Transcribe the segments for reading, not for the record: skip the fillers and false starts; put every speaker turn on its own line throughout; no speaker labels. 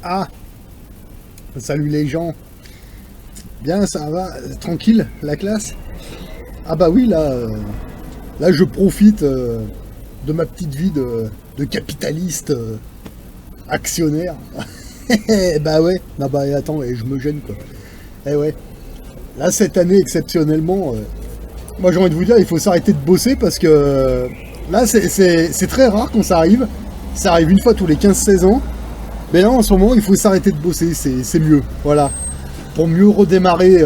Ah, salut les gens. Bien, ça va, tranquille, la classe? Ah bah oui, là je profite de ma petite vie de capitaliste actionnaire. Bah ouais, non bah attends, je me gêne quoi. Eh ouais, là cette année exceptionnellement, moi j'ai envie de vous dire, il faut s'arrêter de bosser parce que là c'est très rare quand ça arrive. Ça arrive une fois tous les 15-16 ans. Mais là en ce moment il faut s'arrêter de bosser, c'est mieux, voilà. Pour mieux redémarrer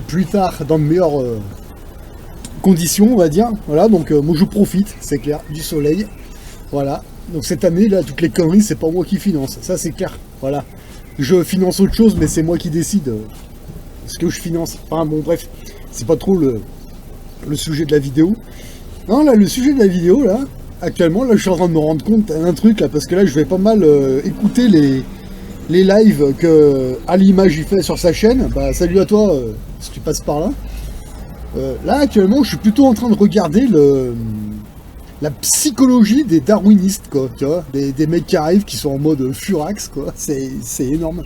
plus tard dans de meilleures conditions, on va dire. Voilà, donc moi je profite, c'est clair, du soleil. Voilà. Donc cette année, là, toutes les conneries, c'est pas moi qui finance. Ça, c'est clair. Voilà. Je finance autre chose, mais c'est moi qui décide ce que je finance. Enfin, bon, bref. C'est pas trop le sujet de la vidéo. Non, là, le sujet de la vidéo, là, actuellement, là, je suis en train de me rendre compte d'un truc, là, parce que là, je vais pas mal écouter les lives que À l'image il fait sur sa chaîne. Bah, salut à toi, si tu passes par là. Là, actuellement, je suis plutôt en train de regarder la psychologie des darwinistes, quoi, tu vois, des mecs qui arrivent, qui sont en mode furax, quoi, c'est énorme.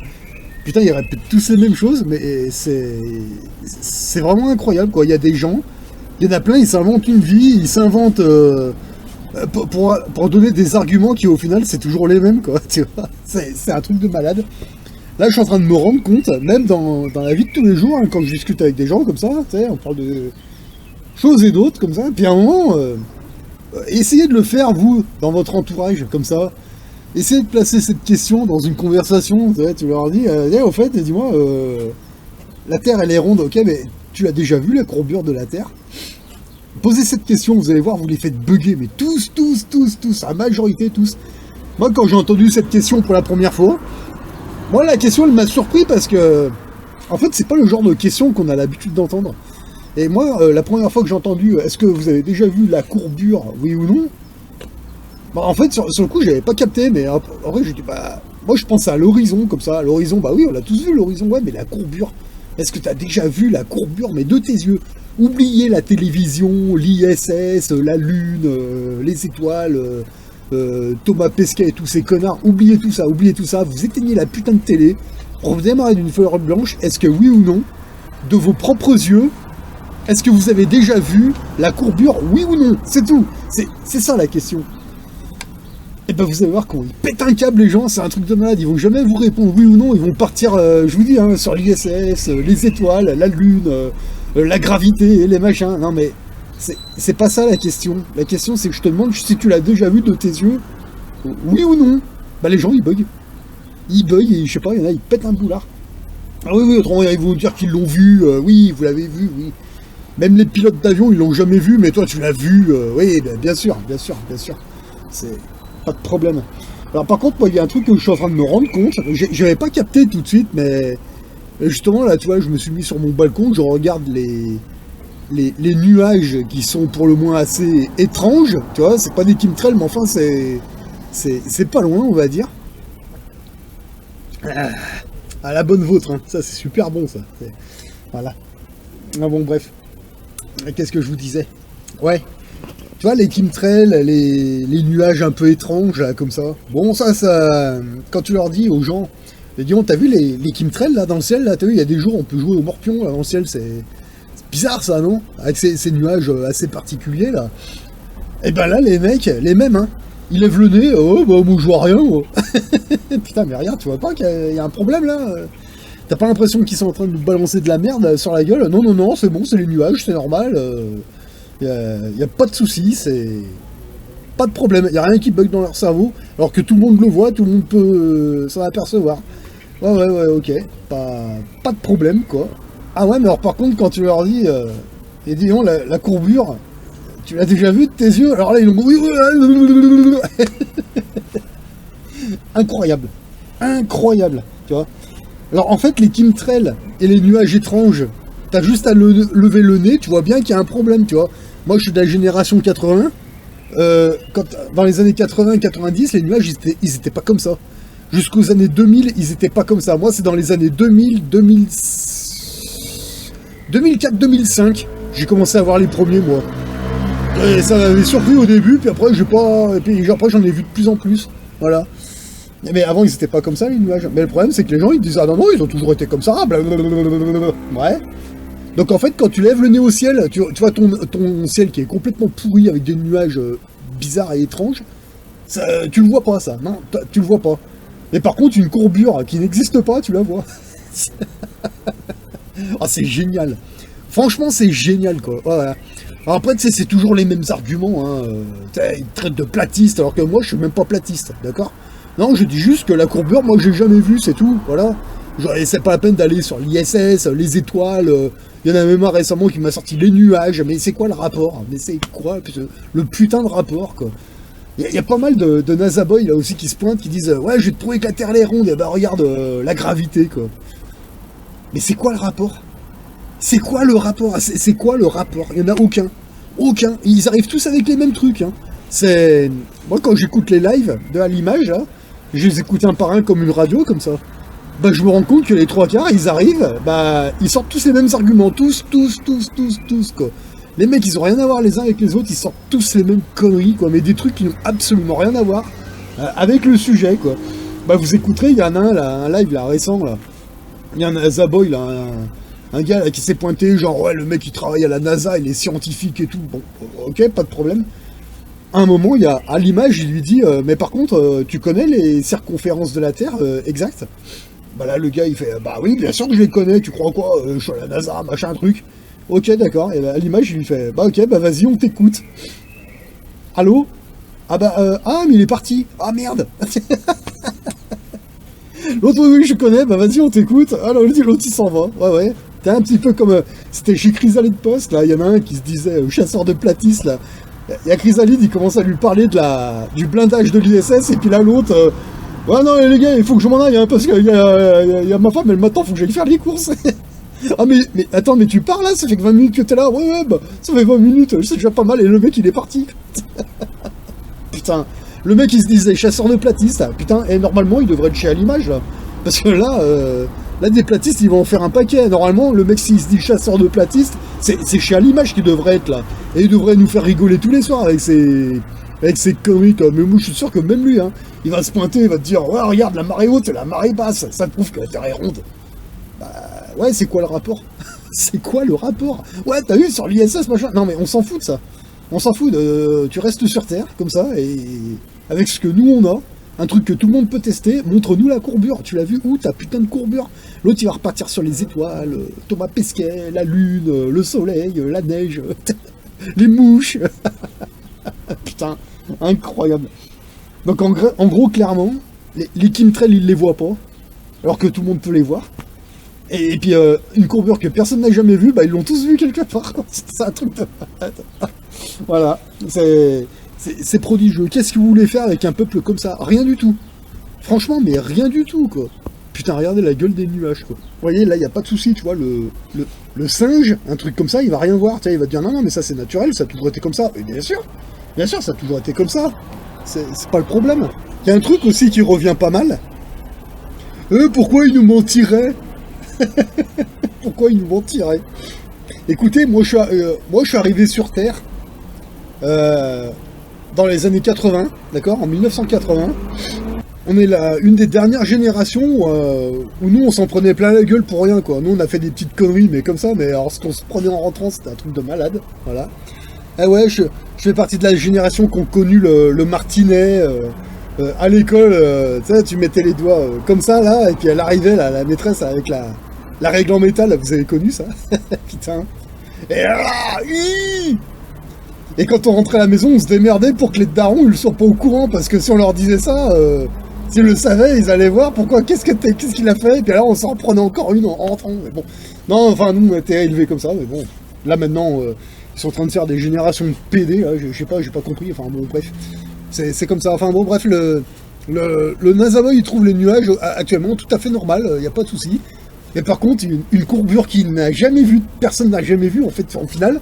Putain, ils répètent tous les mêmes choses, mais c'est vraiment incroyable, quoi. Il y a des gens, il y en a plein, ils s'inventent une vie, ils s'inventent pour donner des arguments qui, au final, c'est toujours les mêmes, quoi, tu vois. C'est un truc de malade. Là, je suis en train de me rendre compte, même dans la vie de tous les jours, hein, quand je discute avec des gens comme ça, tu sais, on parle de choses et d'autres, comme ça, puis à un moment... essayez de le faire, vous, dans votre entourage, comme ça. Essayez de placer cette question dans une conversation. Tu leur dis, au fait, dis-moi, la Terre, elle est ronde, ok, mais tu as déjà vu la courbure de la Terre? Posez cette question, vous allez voir, vous les faites bugger, mais tous, la majorité, tous. Moi, quand j'ai entendu cette question pour la première fois, moi, la question, elle m'a surpris parce que, en fait, c'est pas le genre de question qu'on a l'habitude d'entendre. Et moi, la première fois que j'ai entendu, est-ce que vous avez déjà vu la courbure, oui ou non? Bah, en fait, sur le coup, j'avais pas capté, mais en vrai, j'ai dit, bah, moi, je pense à l'horizon, comme ça. L'horizon, bah oui, on l'a tous vu, l'horizon, ouais, mais la courbure. Est-ce que t'as déjà vu la courbure, mais de tes yeux? Oubliez la télévision, l'ISS, la Lune, les étoiles, Thomas Pesquet et tous ces connards. Oubliez tout ça, vous éteignez la putain de télé, pour vous démarrer d'une feuille blanche. Est-ce que oui ou non, de vos propres yeux, est-ce que vous avez déjà vu la courbure, oui ou non? C'est tout. C'est ça la question. Et ben vous allez voir quand ils pètent un câble les gens, c'est un truc de malade. Ils vont jamais vous répondre oui ou non. Ils vont partir, je vous dis, hein, sur l'ISS, les étoiles, la Lune, la gravité, les machins. Non mais c'est pas ça la question. La question c'est que je te demande si tu l'as déjà vu de tes yeux, oui ou non. Bah les gens ils bug. Ils bug et je sais pas, il y en a ils pètent un boulard. Ah oui, autrement ils vont vous dire qu'ils l'ont vu, oui, vous l'avez vu, oui. Même les pilotes d'avion, ils l'ont jamais vu, mais toi, tu l'as vu. Oui, ben, bien sûr. C'est pas de problème. Alors, par contre, moi, il y a un truc que je suis en train de me rendre compte. J'avais pas capté tout de suite, mais justement, là, tu vois, je me suis mis sur mon balcon, je regarde les nuages qui sont pour le moins assez étranges. Tu vois, c'est pas des chemtrails, mais enfin, c'est pas loin, on va dire. À la bonne vôtre, hein. Ça, c'est super bon, ça. Voilà. Ah bon, bref. Qu'est-ce que je vous disais? Ouais. Tu vois, les chemtrails, les nuages un peu étranges, là, comme ça. Bon, ça, quand tu leur dis aux gens, dis, t'as vu les chemtrails, là, dans le ciel, là, t'as vu, il y a des jours, on peut jouer au morpion, là, dans le ciel, c'est bizarre, ça, non? Avec ces nuages assez particuliers, là. Et ben là, les mecs, les mêmes, hein, ils lèvent le nez, oh, bah, moi, je vois rien, oh. Putain, mais regarde, tu vois pas qu'il y a un problème, là? T'as pas l'impression qu'ils sont en train de nous balancer de la merde sur la gueule? Non, c'est bon, c'est les nuages, c'est normal. Y a pas de soucis, c'est pas de problème. Y a rien qui bug dans leur cerveau, alors que tout le monde le voit, tout le monde peut s'en apercevoir. Ouais, ok, pas de problème, quoi. Ah ouais, mais alors par contre, quand tu leur dis, et disons, la courbure, tu l'as déjà vu de tes yeux? Alors là, ils ont... Incroyable, tu vois. Alors en fait, les chemtrails et les nuages étranges, t'as juste à lever le nez, tu vois bien qu'il y a un problème, tu vois. Moi, je suis de la génération 80. Dans les années 80-90, les nuages, ils étaient pas comme ça. Jusqu'aux années 2000, ils étaient pas comme ça. Moi, c'est dans les années 2004-2005, j'ai commencé à voir les premiers, moi. Et ça m'avait surpris au début, puis après, après j'en ai vu de plus en plus. Voilà. Mais avant, ils étaient pas comme ça, les nuages. Mais le problème, c'est que les gens, ils disent, ah non, non, ils ont toujours été comme ça, blablabla. Ouais. Donc en fait, quand tu lèves le nez au ciel, tu vois ton ciel qui est complètement pourri avec des nuages bizarres et étranges, ça, tu le vois pas, ça. Non, tu le vois pas. Mais par contre, une courbure qui n'existe pas, tu la vois. Ah, c'est génial. Franchement, c'est génial, quoi. Voilà. Alors après, tu sais, c'est toujours les mêmes arguments. Hein. Ils te traitent de platiste, alors que moi, je suis même pas platiste, d'accord? Non, je dis juste que la courbure, moi, j'ai jamais vu, c'est tout. Voilà. C'est pas la peine d'aller sur l'ISS, les étoiles. Il y en a même un récemment qui m'a sorti les nuages. Mais c'est quoi le rapport? Mais c'est quoi le putain de rapport, quoi? Il y a pas mal de NASA boys là aussi qui se pointent, qui disent ouais, je vais te prouver que la Terre elle est ronde. Et bah regarde la gravité, quoi. Mais c'est quoi le rapport? C'est quoi le rapport? C'est quoi le rapport? Il n'y en a aucun. Aucun. Ils arrivent tous avec les mêmes trucs. Hein. C'est... Moi, quand j'écoute les lives de à l'image, là, je les écoute un par un comme une radio, comme ça. Bah, je me rends compte que les trois quarts, ils arrivent, bah, ils sortent tous les mêmes arguments. Tous, quoi. Les mecs, ils ont rien à voir les uns avec les autres, ils sortent tous les mêmes conneries, quoi. Mais des trucs qui n'ont absolument rien à voir avec le sujet, quoi. Bah, vous écouterez, il y en a un, là, un live, là, récent, là. Il y a un NASA boy, là, un gars là, qui s'est pointé, genre, ouais, le mec, il travaille à la NASA, il est scientifique et tout. Bon, ok, pas de problème. À un moment, il y a, à l'image, il lui dit, mais par contre, tu connais les circonférences de la Terre exactes? Bah là, le gars, il fait, bah oui, bien sûr que je les connais, tu crois quoi? Je suis à la NASA, machin, truc. Ok, d'accord. Et bah, à l'image, il lui fait, bah ok, bah vas-y, on t'écoute. Allô? Ah bah, ah, mais il est parti. Ah merde. L'autre, oui, je connais, bah vas-y, on t'écoute. Alors, l'autre, il s'en va. Ouais, ouais. T'es un petit peu comme, c'était chez Chrysalide Post, là, il y en a un qui se disait, chasseur de platistes, là. Il y a Chrysalide, il commence à lui parler du blindage de l'ISS, et puis là, l'autre, ouais, non, les gars, il faut que je m'en aille, hein, parce qu'il y a ma femme, elle m'attend, faut que j'aille faire les courses. Ah, mais attends, mais tu pars là, ça fait que 20 minutes que t'es là. Ouais, ouais, bah, ça fait 20 minutes, c'est déjà pas mal, et le mec, il est parti. Putain, le mec, il se disait chasseur de platistes, là. Putain, et normalement, il devrait être chez à l'image, là. Parce que là, là, des platistes, ils vont en faire un paquet. Normalement, le mec, s'il se dit chasseur de platistes, c'est chez à l'image qu'il devrait être, là. Et il devrait nous faire rigoler tous les soirs avec ses conneries, quoi. Mais moi, je suis sûr que même lui, hein, il va se pointer, il va te dire, ouais, regarde, la marée haute et la marée basse, ça prouve que la Terre est ronde. Bah, ouais, c'est quoi le rapport? C'est quoi le rapport? Ouais, t'as vu, sur l'ISS, machin. Non, mais on s'en fout de ça. On s'en fout de... Tu restes sur Terre, comme ça, et avec ce que nous, on a, un truc que tout le monde peut tester, montre-nous la courbure. Tu l'as vu où, ta putain de courbure? L'autre, il va repartir sur les étoiles, Thomas Pesquet, la lune, le soleil, la neige, les mouches. Putain, incroyable. Donc, en gros, clairement, les chemtrails, ils les voient pas, alors que tout le monde peut les voir. Et puis, une courbure que personne n'a jamais vue, bah, ils l'ont tous vue quelque part. C'est un truc de malade. Voilà, c'est prodigieux. Qu'est-ce que vous voulez faire avec un peuple comme ça? Rien du tout. Franchement, mais rien du tout, quoi. Putain, regardez la gueule des nuages, quoi. Vous voyez, là, il n'y a pas de souci, tu vois, le singe, un truc comme ça, il va rien voir. Tu sais, il va te dire, non, non, mais ça, c'est naturel, ça a toujours été comme ça. Et bien sûr, ça a toujours été comme ça. C'est pas le problème. Il y a un truc aussi qui revient pas mal. Pourquoi ils nous mentiraient? Pourquoi ils nous mentiraient? Écoutez, moi je suis arrivé sur Terre dans les années 80, d'accord, en 1980. On est une des dernières générations où nous on s'en prenait plein la gueule pour rien, quoi. Nous on a fait des petites conneries, mais comme ça, mais alors ce qu'on se prenait en rentrant, c'était un truc de malade, voilà. Ah ouais, je fais partie de la génération qui ont connu le martinet. À l'école, tu sais, tu mettais les doigts comme ça, là, et puis elle arrivait, là, la maîtresse, avec la règle en métal, là, vous avez connu ça? Putain. Et quand on rentrait à la maison, on se démerdait pour que les darons, ils soient pas au courant, parce que si on leur disait ça, s'ils le savaient, ils allaient voir pourquoi, qu'est-ce qu'il a fait, et puis alors on s'en prenait encore une en rentrant, mais bon. Non, enfin, nous, on était élevés comme ça, mais bon. Là, maintenant, ils sont en train de faire des générations de PD, là, je sais pas, j'ai pas compris, enfin, bon, bref. C'est comme ça. Enfin bon, bref, le NASA boy, il trouve les nuages actuellement tout à fait normal, il n'y a pas de souci. Mais par contre, une courbure qu'il n'a jamais vue, personne n'a jamais vue, en fait, au final,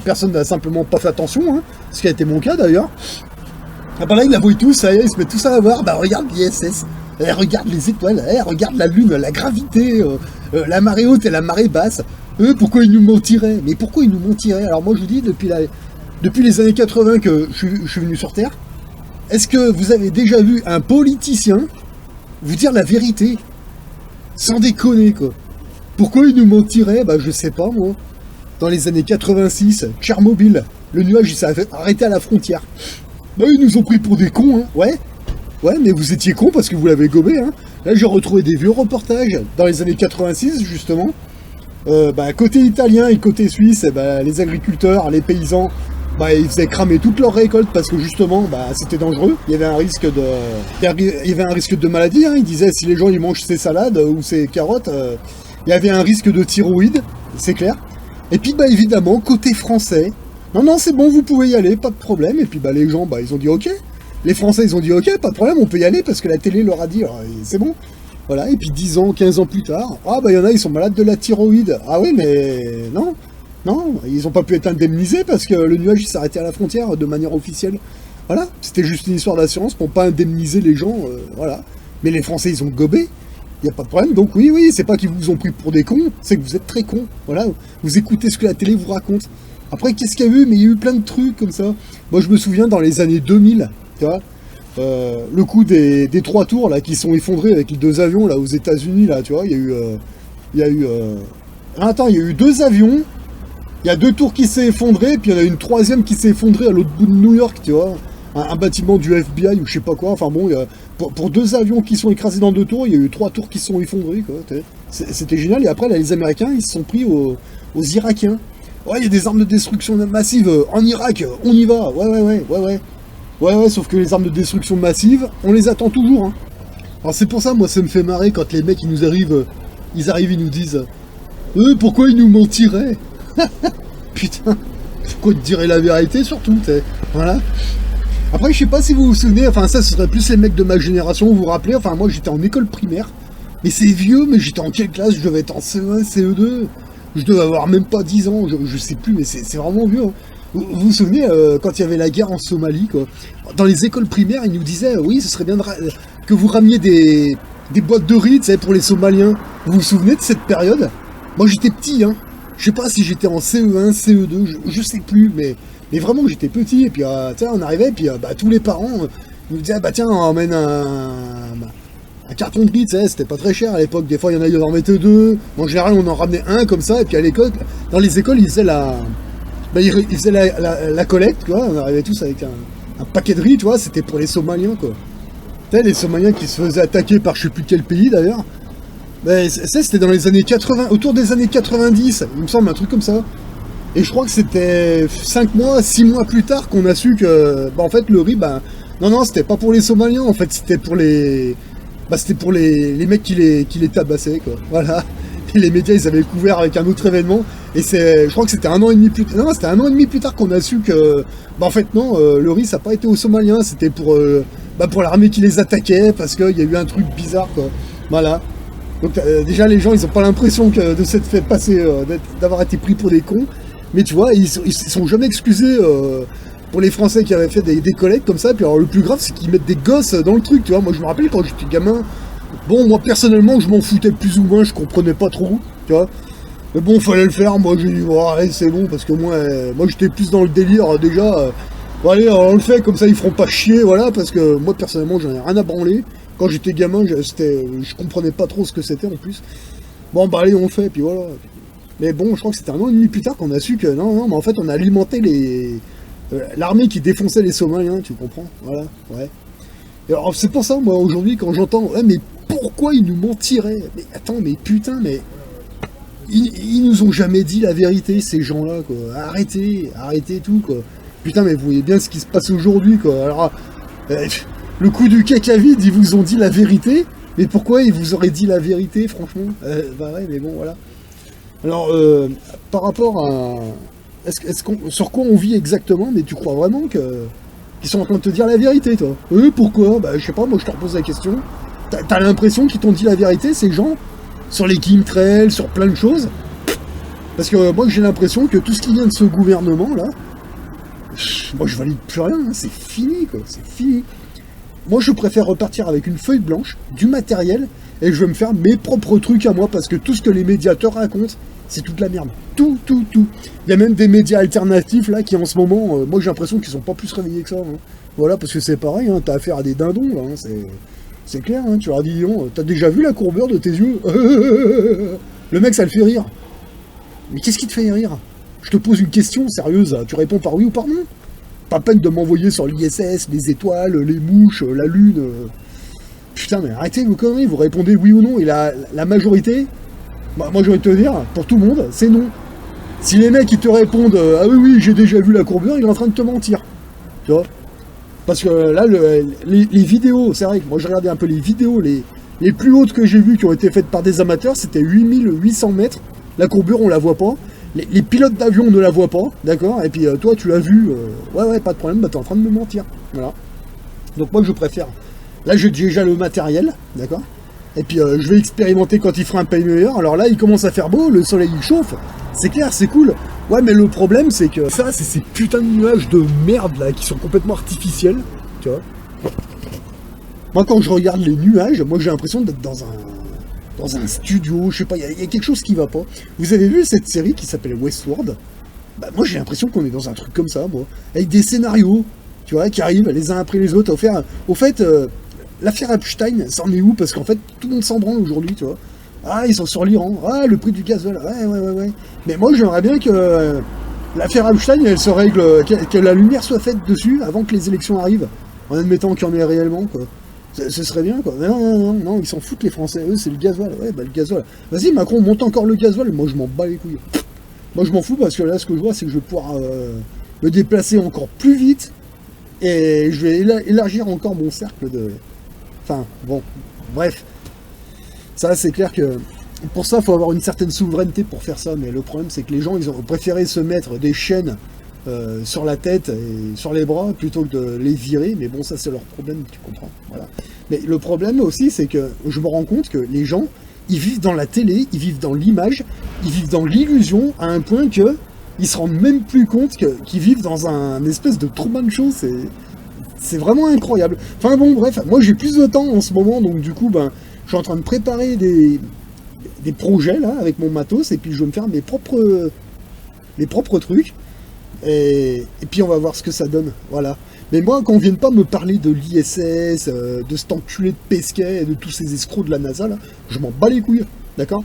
personne n'a simplement pas fait attention, hein, ce qui a été mon cas d'ailleurs. Ah bah là, ils la voient tous, ça y est, ils se mettent tous à la voir, bah regarde l'ISS, regarde les étoiles, regarde la Lune, la gravité, la marée haute et la marée basse. Pourquoi ils nous mentiraient? Mais pourquoi ils nous mentiraient? Alors moi, je vous dis, depuis les années 80 que je suis venu sur Terre, est-ce que vous avez déjà vu un politicien vous dire la vérité. Sans déconner, quoi. Pourquoi ils nous mentiraient? Bah, je sais pas, moi. Dans les années 86, Tchernobyl, le nuage, il s'est arrêté à la frontière. Bah, ils nous ont pris pour des cons, hein. Ouais. Ouais, mais vous étiez cons parce que vous l'avez gobé, hein. Là, j'ai retrouvé des vieux reportages dans les années 86, justement. Côté italien et côté suisse, les agriculteurs, les paysans, ils faisaient cramer toutes leurs récoltes parce que justement, c'était dangereux. Il y avait un risque de maladie. Hein. Ils disaient si les gens ils mangent ces salades ou ces carottes, il y avait un risque de thyroïde, c'est clair. Et puis, évidemment, côté français, non, c'est bon, vous pouvez y aller, pas de problème. Et puis, les gens, ils ont dit ok. Les Français, ils ont dit ok, pas de problème, on peut y aller parce que la télé leur a dit c'est bon. Voilà, et puis 10 ans, 15 ans plus tard, il y en a, ils sont malades de la thyroïde. Ah oui, mais non, ils n'ont pas pu être indemnisés parce que le nuage s'est arrêté à la frontière de manière officielle. Voilà, c'était juste une histoire d'assurance pour pas indemniser les gens, voilà. Mais les Français, ils ont gobé, il n'y a pas de problème. Donc oui, c'est pas qu'ils vous ont pris pour des cons, c'est que vous êtes très cons. Voilà, vous écoutez ce que la télé vous raconte. Après, qu'est-ce qu'il y a eu? Mais il y a eu plein de trucs comme ça. Moi, je me souviens dans les années 2000, tu vois, le coup des 3 tours là qui sont effondrés avec les 2 avions là aux États-Unis là, tu vois, il y a eu 2 avions, il y a 2 tours qui s'est effondré, puis il y en a une 3e qui s'est effondrée à l'autre bout de New York, tu vois, un bâtiment du FBI ou je sais pas quoi. Enfin bon, pour 2 avions qui sont écrasés dans 2 tours, il y a eu 3 tours qui sont effondrés, quoi. C'était génial. Et après là, les Américains ils se sont pris aux Irakiens. Ouais, il y a des armes de destruction massive en Irak, on y va. Ouais, sauf que les armes de destruction massive, on les attend toujours. Hein. Alors c'est pour ça, moi, ça me fait marrer quand les mecs, ils nous disent pourquoi ils nous mentiraient? Putain, pourquoi te dirais la vérité, surtout, t'sais. Voilà. Après, je sais pas si vous vous souvenez, enfin, ça, ce serait plus les mecs de ma génération, vous vous rappelez, enfin, moi, j'étais en école primaire, mais c'est vieux, mais j'étais en quelle classe? Je devais être en CE1, CE2, je devais avoir même pas 10 ans, je sais plus, mais c'est vraiment vieux, hein. Vous vous souvenez, quand il y avait la guerre en Somalie, quoi, dans les écoles primaires, ils nous disaient, oui, ce serait bien que vous ramiez des boîtes de riz, tu sais, pour les Somaliens. Vous vous souvenez de cette période? Moi, j'étais petit, hein. Je sais pas si j'étais en CE1, CE2, je sais plus, mais vraiment, j'étais petit. Et puis, on arrivait, et puis, tous les parents nous disaient, tiens, on emmène un carton de riz, tu sais, c'était pas très cher à l'époque. Des fois, il y en a, ils en mettaient 2. En général, on en ramenait un comme ça, et puis à l'école, dans les écoles, ils faisaient ils faisaient la collecte, quoi. On arrivait tous avec un paquet de riz, tu vois, c'était pour les Somaliens, quoi. Tu sais, les Somaliens qui se faisaient attaquer par je sais plus quel pays, d'ailleurs. C'était dans les années 80, autour des années 90, il me semble, un truc comme ça. Et je crois que c'était 5 mois, 6 mois plus tard qu'on a su que, en fait, le riz, non, c'était pas pour les Somaliens, en fait, c'était pour les mecs qui les tabassaient, quoi. Voilà. Et les médias, ils avaient couvert avec un autre événement. Et je crois que c'était 1 an et demi plus tard. Non, c'était 1 an et demi plus tard qu'on a su que, en fait, non, le riz, ça n'a pas été aux Somaliens. C'était pour l'armée qui les attaquait, parce qu'il y a eu un truc bizarre, quoi. Voilà. Donc, déjà, les gens, ils n'ont pas l'impression de s'être fait passer, d'avoir été pris pour des cons. Mais tu vois, ils sont jamais excusés pour les Français qui avaient fait des collectes comme ça. Puis alors, le plus grave, c'est qu'ils mettent des gosses dans le truc, tu vois. Moi, je me rappelle quand j'étais gamin. Bon, moi, personnellement, je m'en foutais plus ou moins, je comprenais pas trop, tu vois. Mais bon, fallait le faire, moi, j'ai dit, allez, c'est bon, parce que moi j'étais plus dans le délire, déjà. Allez, on le fait, comme ça, ils feront pas chier, voilà, parce que moi, personnellement, j'en ai rien à branler. Quand j'étais gamin, je comprenais pas trop ce que c'était, en plus. Bon, allez, on le fait, puis voilà. Mais bon, je crois que c'était 1 an et demi plus tard qu'on a su que, non, mais en fait, on a alimenté l'armée qui défonçait les Somaliens, tu comprends, voilà, ouais. Et alors, c'est pour ça, moi, aujourd'hui, quand j'entends, mais pourquoi ils nous mentiraient? Mais attends, mais putain, mais ils nous ont jamais dit la vérité, ces gens-là, quoi. Arrêtez tout, quoi. Putain, mais vous voyez bien ce qui se passe aujourd'hui, quoi. Alors, le coup du caca vide, ils vous ont dit la vérité, mais pourquoi ils vous auraient dit la vérité, franchement? Ouais, mais bon, voilà. Alors, par rapport à... sur quoi on vit exactement, mais tu crois vraiment qu'ils sont en train de te dire la vérité, toi? Pourquoi? Je sais pas, moi je te repose la question. T'as l'impression qu'ils t'ont dit la vérité, ces gens? Sur les chemtrails, sur plein de choses? Parce que moi j'ai l'impression que tout ce qui vient de ce gouvernement, là, moi je valide plus rien, hein, c'est fini, quoi, c'est fini. Moi je préfère repartir avec une feuille blanche, du matériel, et je vais me faire mes propres trucs à moi, parce que tout ce que les médias te racontent, c'est toute la merde. Tout. Il y a même des médias alternatifs, là, qui en ce moment, moi j'ai l'impression qu'ils sont pas plus réveillés que ça. Hein. Voilà, parce que c'est pareil, hein, t'as affaire à des dindons, là, hein, C'est clair, hein, tu leur dis, t'as déjà vu la courbure de tes yeux? Le mec, ça le fait rire. Mais qu'est-ce qui te fait rire? Je te pose une question sérieuse, tu réponds par oui ou par non? Pas peine de m'envoyer sur l'ISS, les étoiles, les mouches, la lune. Putain, mais arrêtez vos conneries, vous répondez oui ou non, et la majorité, bah, moi je vais te dire, pour tout le monde, c'est non. Si les mecs ils te répondent ah oui, oui, j'ai déjà vu la courbure, il est en train de te mentir. Tu vois? Parce que là, les vidéos, c'est vrai que moi je regardais un peu les vidéos, les plus hautes que j'ai vues qui ont été faites par des amateurs, c'était 8800 mètres. La courbure, on la voit pas. Les pilotes d'avion ne la voient pas, d'accord? Et puis toi, tu l'as vu, ouais, pas de problème, bah t'es en train de me mentir. Voilà. Donc moi, je préfère. Là, j'ai déjà le matériel, d'accord? Et puis je vais expérimenter quand il fera un pays meilleur. Alors là, il commence à faire beau, le soleil il chauffe. C'est clair, c'est cool. Ouais, mais le problème, c'est que ça, c'est ces putains de nuages de merde là qui sont complètement artificiels, tu vois. Moi, quand je regarde les nuages, moi j'ai l'impression d'être dans un studio, je sais pas, il y a quelque chose qui va pas. Vous avez vu cette série qui s'appelle Westworld? Bah moi j'ai l'impression qu'on est dans un truc comme ça, moi, avec des scénarios, tu vois, qui arrivent les uns après les autres. Au fait, l'affaire Epstein, ça en est où? Parce qu'en fait, tout le monde s'en branle aujourd'hui, tu vois. Ah, ils sont sur l'Iran, ah, le prix du gazole, ouais. Mais moi j'aimerais bien que l'affaire Epstein, elle se règle, que la lumière soit faite dessus avant que les élections arrivent, en admettant qu'il y en ait réellement, quoi. Ce serait bien, quoi. Mais non, ils s'en foutent, les Français. Eux, c'est le gasoil. Ouais, bah, le gasoil. Vas-y, Macron, monte encore le gasoil. Moi, je m'en bats les couilles. Moi, je m'en fous parce que là, ce que je vois, c'est que je vais pouvoir me déplacer encore plus vite. Et je vais élargir encore mon cercle de... Enfin, bon, bref. Ça, c'est clair que... Pour ça, il faut avoir une certaine souveraineté pour faire ça. Mais le problème, c'est que les gens, ils ont préféré se mettre des chaînes sur la tête et sur les bras plutôt que de les virer, mais bon, ça c'est leur problème, tu comprends, voilà. Mais le problème aussi, c'est que je me rends compte que les gens, ils vivent dans la télé, ils vivent dans l'image, ils vivent dans l'illusion, à un point que ils se rendent même plus compte qu'ils vivent dans un espèce de Truman Show. C'est vraiment incroyable. Enfin bon, bref, moi j'ai plus de temps en ce moment, donc du coup, ben, je suis en train de préparer des projets là avec mon matos, et puis je vais me faire mes propres trucs. Et puis on va voir ce que ça donne, voilà. Mais moi, qu'on vienne pas me parler de l'ISS, de cet enculé de Pesquet et de tous ces escrocs de la NASA, là, je m'en bats les couilles, d'accord?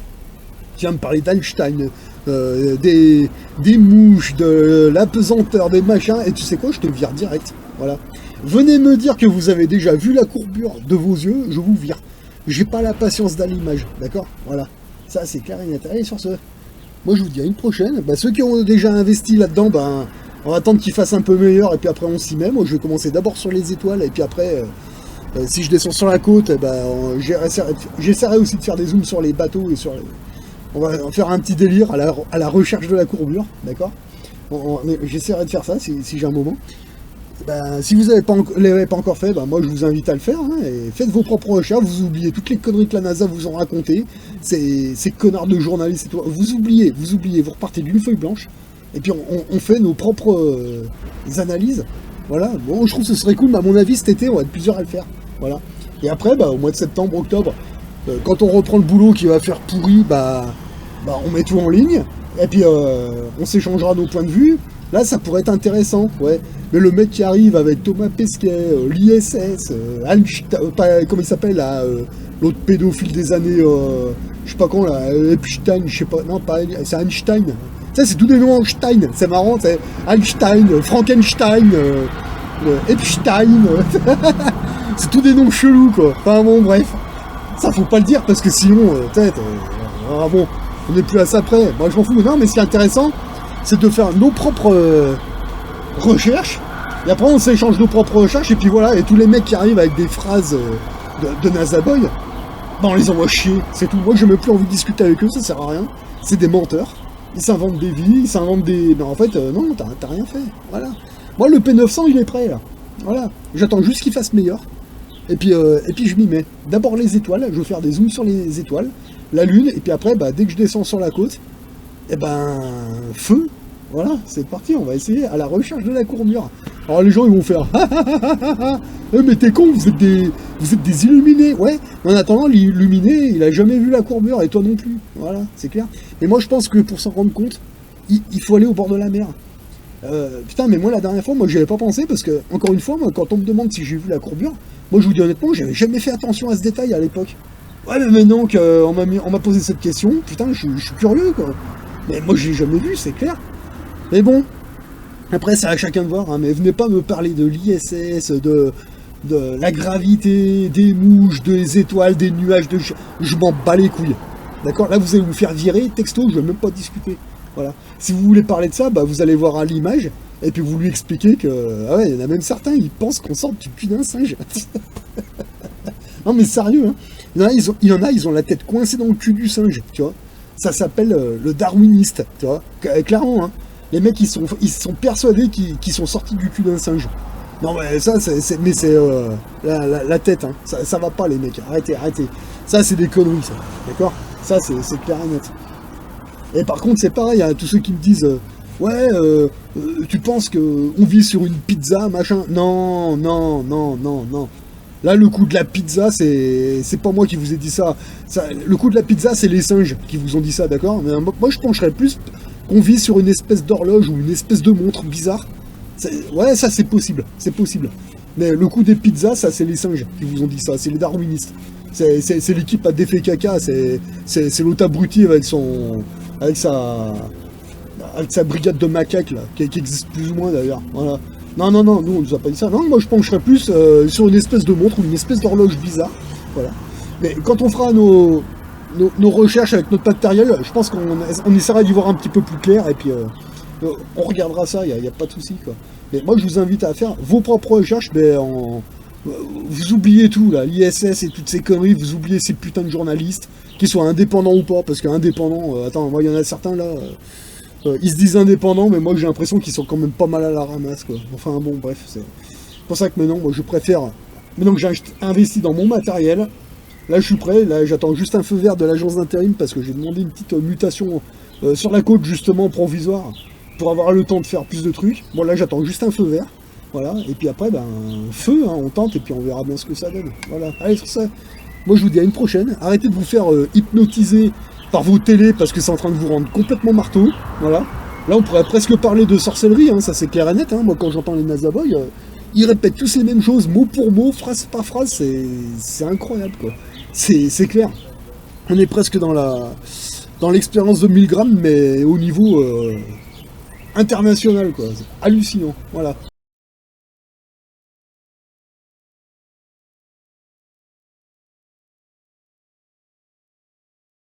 Tu viens me parler d'Einstein, des mouches, de l'apesanteur, des machins, et tu sais quoi, je te vire direct, voilà. Venez me dire que vous avez déjà vu la courbure de vos yeux, je vous vire. J'ai pas la patience d'aller l'image, d'accord? Voilà. Ça, c'est clair et net. Allez, sur ce... Moi je vous dis à une prochaine. Bah, ceux qui ont déjà investi là-dedans, ben, on va attendre qu'ils fassent un peu meilleur et puis après on s'y met. Moi je vais commencer d'abord sur les étoiles et puis après, si je descends sur la côte, j'essaierai aussi de faire des zooms sur les bateaux et sur les... On va faire un petit délire à la recherche de la courbure, d'accord? J'essaierai de faire ça si j'ai un moment. Ben, si vous l'avez pas encore fait, ben, moi je vous invite à le faire, hein, et faites vos propres recherches, vous oubliez toutes les conneries que la NASA vous ont racontées, ces connards de journalistes et tout, vous oubliez, vous repartez d'une feuille blanche, et puis on fait nos propres analyses, voilà. Bon, je trouve que ce serait cool, mais à mon avis cet été on va être plusieurs à le faire, voilà. Et après, bah, au mois de septembre, octobre, quand on reprend le boulot qui va faire pourri, bah on met tout en ligne, et puis on s'échangera nos points de vue. Là, ça pourrait être intéressant, ouais. Mais le mec qui arrive avec Thomas Pesquet, l'ISS, comment il s'appelle, là, l'autre pédophile des années, je sais pas quand, là, Epstein, je sais pas, non, pas, c'est Einstein. Ça, c'est tous des noms Einstein, c'est marrant, c'est Einstein, Frankenstein, Epstein, c'est tous des noms chelous, quoi. Enfin bon, bref. Ça, faut pas le dire, parce que sinon, peut-être, bon, on n'est plus à ça près. Moi, je m'en fous, mais non, mais ce qui est intéressant, c'est de faire nos propres recherches, et après on s'échange nos propres recherches, et puis voilà, et tous les mecs qui arrivent avec des phrases de NASA Boy, ben on les envoie chier, c'est tout. Moi j'ai même plus envie de discuter avec eux, ça sert à rien, c'est des menteurs, ils s'inventent des vies, ils s'inventent des... Ben en fait, non, t'as rien fait, voilà. Moi le P900 il est prêt là, voilà, j'attends juste qu'il fasse meilleur, et puis je m'y mets. D'abord les étoiles, je vais faire des zooms sur les étoiles, la lune, et puis après, bah, dès que je descends sur la côte, et ben, feu, voilà, c'est parti, on va essayer à la recherche de la courbure. Alors les gens ils vont faire mais t'es con, vous êtes des illuminés, ouais, mais en attendant, l'illuminé, il a jamais vu la courbure, et toi non plus, voilà, c'est clair. Et moi je pense que pour s'en rendre compte, il faut aller au bord de la mer. Putain, mais moi la dernière fois, moi j'y avais pas pensé parce que, encore une fois, moi, quand on me demande si j'ai vu la courbure, moi je vous dis honnêtement, j'avais jamais fait attention à ce détail à l'époque. Ouais, mais maintenant on m'a posé cette question, putain, je suis curieux quoi. Mais moi je l'ai jamais vu, c'est clair. Mais bon, après c'est à chacun de voir, hein, mais venez pas me parler de l'ISS, de la gravité, des mouches, des étoiles, des nuages, je m'en bats les couilles. D'accord? Là vous allez vous faire virer, texto, je vais même pas discuter. Voilà. Si vous voulez parler de ça, bah, vous allez voir à l'image, et puis vous lui expliquez que, ah ouais, il y en a même certains, ils pensent qu'on sort du cul d'un singe. Non mais sérieux, hein. Il y en a, ils ont la tête coincée dans le cul du singe, tu vois. Ça s'appelle le darwiniste, tu vois. Clairement, hein. Les mecs, ils sont persuadés qu'ils sont sortis du cul d'un singe. Non mais ça, c'est la tête, hein. Ça va pas les mecs, arrêtez. Ça, c'est des conneries, ça. D'accord? Ça, c'est clair et net. Et par contre, c'est pareil, hein, tous ceux qui me disent ouais, tu penses que on vit sur une pizza, machin. Non. Là, le coup de la pizza, c'est pas moi qui vous ai dit ça. Le coup de la pizza, c'est les singes qui vous ont dit ça, d'accord? Mais moi, je pencherais plus qu'on vit sur une espèce d'horloge ou une espèce de montre bizarre. Ouais, ça, c'est possible. Mais le coup des pizzas, ça, c'est les singes qui vous ont dit ça. C'est les darwinistes. C'est l'équipe à défait caca. C'est l'autre abruti avec sa brigade de macaques là, qui existe plus ou moins d'ailleurs. Voilà. Non, nous on nous a pas dit ça. Non, moi je pencherais plus sur une espèce de montre ou une espèce d'horloge bizarre. Voilà. Mais quand on fera nos recherches avec notre matériel, je pense qu'on essaiera d'y voir un petit peu plus clair et puis on regardera ça, il n'y a pas de souci quoi. Mais moi je vous invite à faire vos propres recherches, mais vous oubliez tout là, l'ISS et toutes ces conneries, vous oubliez ces putains de journalistes, qu'ils soient indépendants ou pas, parce qu'indépendants, attends, moi il y en a certains là, ils se disent indépendants, mais moi j'ai l'impression qu'ils sont quand même pas mal à la ramasse quoi. Enfin bon, bref, c'est pour ça que maintenant, moi je préfère, maintenant que j'ai investi dans mon matériel, là je suis prêt, là j'attends juste un feu vert de l'agence d'intérim, parce que j'ai demandé une petite mutation sur la côte justement provisoire, pour avoir le temps de faire plus de trucs. Bon là j'attends juste un feu vert. Voilà, et puis après, ben, feu, hein, on tente, et puis on verra bien ce que ça donne. Voilà, allez, sur ça, moi je vous dis à une prochaine. Arrêtez de vous faire hypnotiser par vos télés, parce que c'est en train de vous rendre complètement marteau. Voilà. Là, on pourrait presque parler de sorcellerie, hein, ça c'est clair et net. Hein. Moi, quand j'entends les Nazaboy, ils répètent tous les mêmes choses, mot pour mot, phrase par phrase, c'est incroyable, quoi. C'est clair. On est presque dans l'expérience de Milgram, mais au niveau international, quoi. C'est hallucinant, voilà.